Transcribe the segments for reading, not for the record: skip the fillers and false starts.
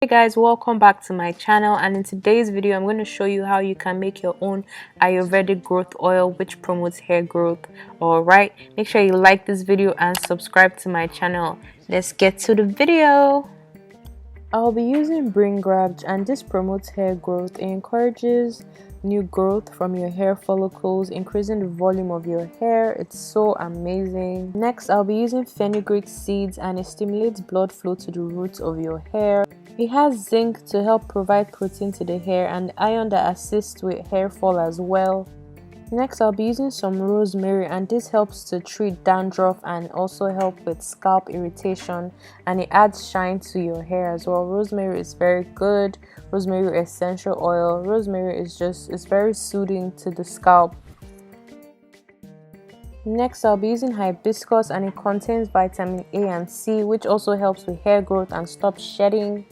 Hey guys, welcome back to my channel, and in today's video I'm going to show you how you can make your own Ayurvedic growth oil which promotes hair growth. Alright, make sure you like this video and subscribe to my channel. Let's get to the video. I'll be using Braid, and this promotes hair growth. It encourages new growth from your hair follicles, increasing the volume of your hair. It's so amazing. Next, I'll be using fenugreek seeds, and it stimulates blood flow to the roots of your hair. It has zinc to help provide protein to the hair and iron that assists with hair fall as well. Next, I'll be using some rosemary, and this helps to treat dandruff and also help with scalp irritation, and it adds shine to your hair as well. Rosemary is very good. Rosemary essential oil. Rosemary it's very soothing to the scalp. Next, I'll be using hibiscus, and it contains vitamin A and C, which also helps with hair growth and stop shedding.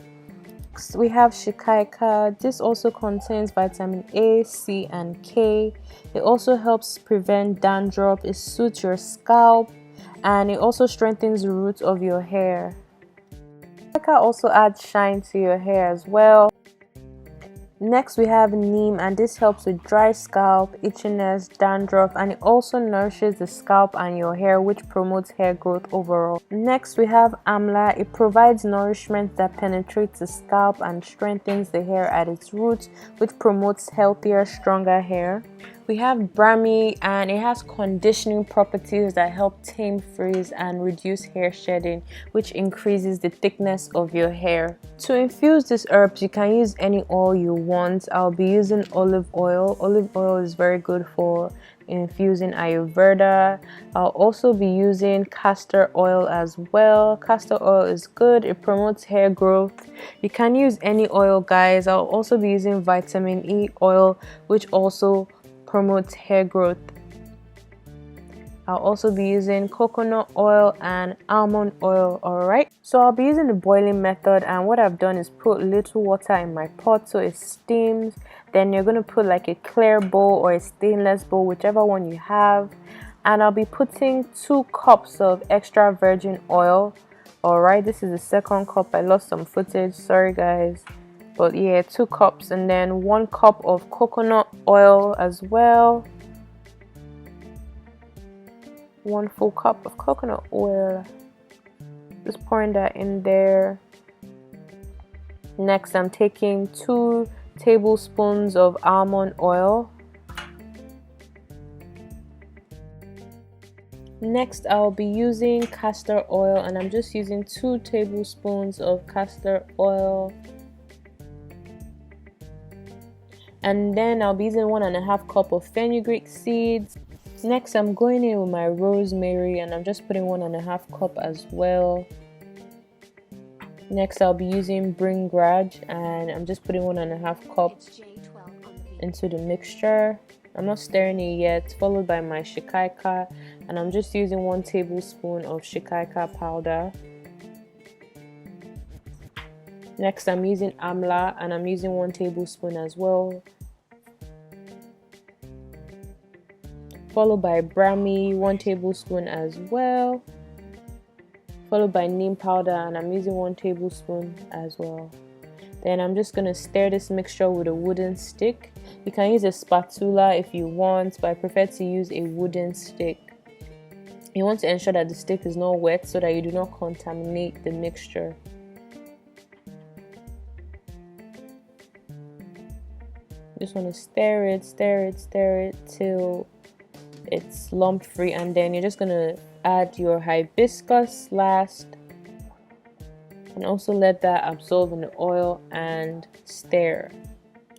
Next, we have shikaika. This also contains vitamin A, C, and K. It also helps prevent dandruff. It soothes your scalp, and it also strengthens the roots of your hair. Shikaika also adds shine to your hair as well. Next, we have NEEM, and this helps with dry scalp, itchiness, dandruff, and it also nourishes the scalp and your hair, which promotes hair growth overall. Next, we have Amla. It provides nourishment that penetrates the scalp and strengthens the hair at its roots, which promotes healthier, stronger hair. We have Brahmi, and it has conditioning properties that help tame frizz and reduce hair shedding, which increases the thickness of your hair. To infuse these herbs, you can use any oil you want. I'll be using olive oil. Olive oil is very good for infusing Ayurveda. I'll also be using castor oil as well. Castor oil is good. It promotes hair growth. You can use any oil, guys. I'll also be using vitamin E oil, which also promotes hair growth. I'll also be using coconut oil and almond oil. Alright, so I'll be using the boiling method, and what I've done is put little water in my pot so it steams. Then you're going to put like a clear bowl or a stainless bowl, whichever one you have, and I'll be putting 2 cups of extra virgin oil. Alright, this is the second cup. I lost some footage, sorry guys. But yeah, 2 cups, and then 1 cup of coconut oil as well. 1 full cup of coconut oil. Just pouring that in there. Next, I'm taking 2 tablespoons of almond oil. Next, I'll be using castor oil, and I'm just using 2 tablespoons of castor oil. And then I'll be using 1.5 cup of fenugreek seeds. Next, I'm going in with my rosemary, and I'm just putting 1.5 cup as well. Next, I'll be using Braid, and I'm just putting 1.5 cup into the mixture. I'm not stirring it yet. Followed by my shikaika, and I'm just using 1 tablespoon of shikaika powder. Next, I'm using amla, and I'm using 1 tablespoon as well. Followed by Brahmi, 1 tablespoon as well. Followed by neem powder, and I'm using 1 tablespoon as well. Then I'm just going to stir this mixture with a wooden stick. You can use a spatula if you want, but I prefer to use a wooden stick. You want to ensure that the stick is not wet so that you do not contaminate the mixture. Just want to stir it till it's lump free, and then you're just gonna add your hibiscus last, and also let that absorb in the oil and stir.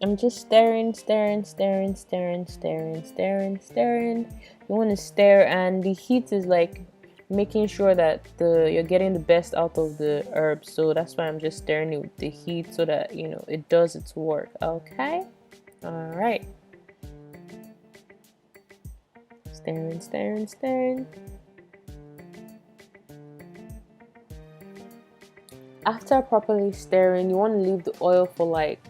I'm just stirring. You want to stir, and the heat is like making sure that you're getting the best out of the herbs, so that's why I'm just stirring it with the heat so that it does its work. Okay. All right. Stirring. After properly stirring, you want to leave the oil for like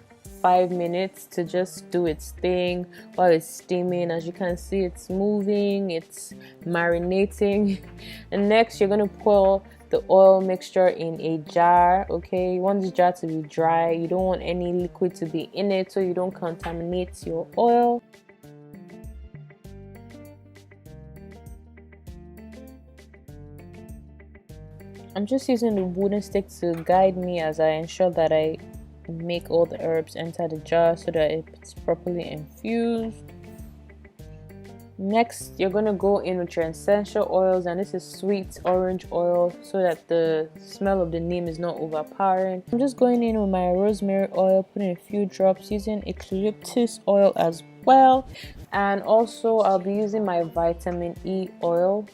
5 minutes to just do its thing while it's steaming. As you can see, it's moving, it's marinating. And next, you're going to pour the oil mixture in a jar. Okay, you want this jar to be dry. You don't want any liquid to be in it so you don't contaminate your oil. I'm just using the wooden stick to guide me as I ensure that I make all the herbs enter the jar so that it's properly infused. Next, you're going to go in with your essential oils, and this is sweet orange oil so that the smell of the neem is not overpowering. I'm just going in with my rosemary oil, putting a few drops, using eucalyptus oil as well, and also I'll be using my vitamin E oil.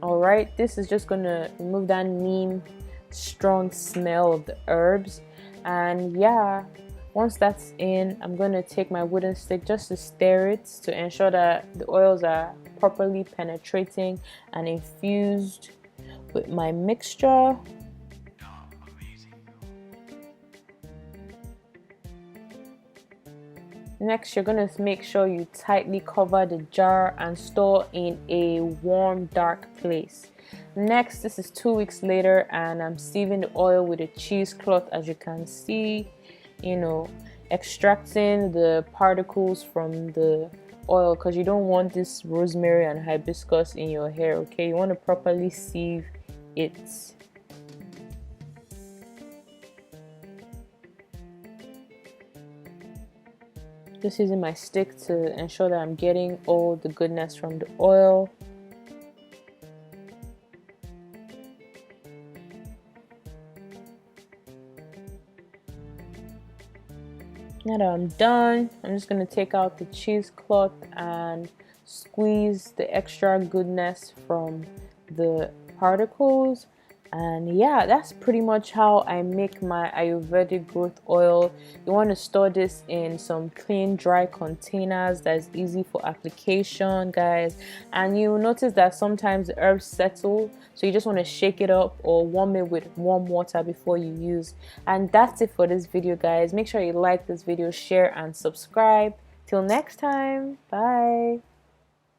Alright, this is just going to remove that neem strong smell of the herbs. And yeah, once that's in, I'm going to take my wooden stick just to stir it to ensure that the oils are properly penetrating and infused with my mixture. Next, you're going to make sure you tightly cover the jar and store in a warm, dark place. Next, this is 2 weeks later, and I'm sieving the oil with a cheesecloth, as you can see, extracting the particles from the oil, because you don't want this rosemary and hibiscus in your hair. Okay, you want to properly sieve it. Just using my stick to ensure that I'm getting all the goodness from the oil. Now that I'm done, I'm just going to take out the cheesecloth and squeeze the extra goodness from the particles. And yeah, that's pretty much how I make my Ayurvedic growth oil. You want to store this in some clean, dry containers that's easy for application, guys. And you'll notice that sometimes the herbs settle, so you just want to shake it up or warm it with warm water before you use. And that's it for this video, guys. Make sure you like this video, share, and subscribe. Till next time, bye.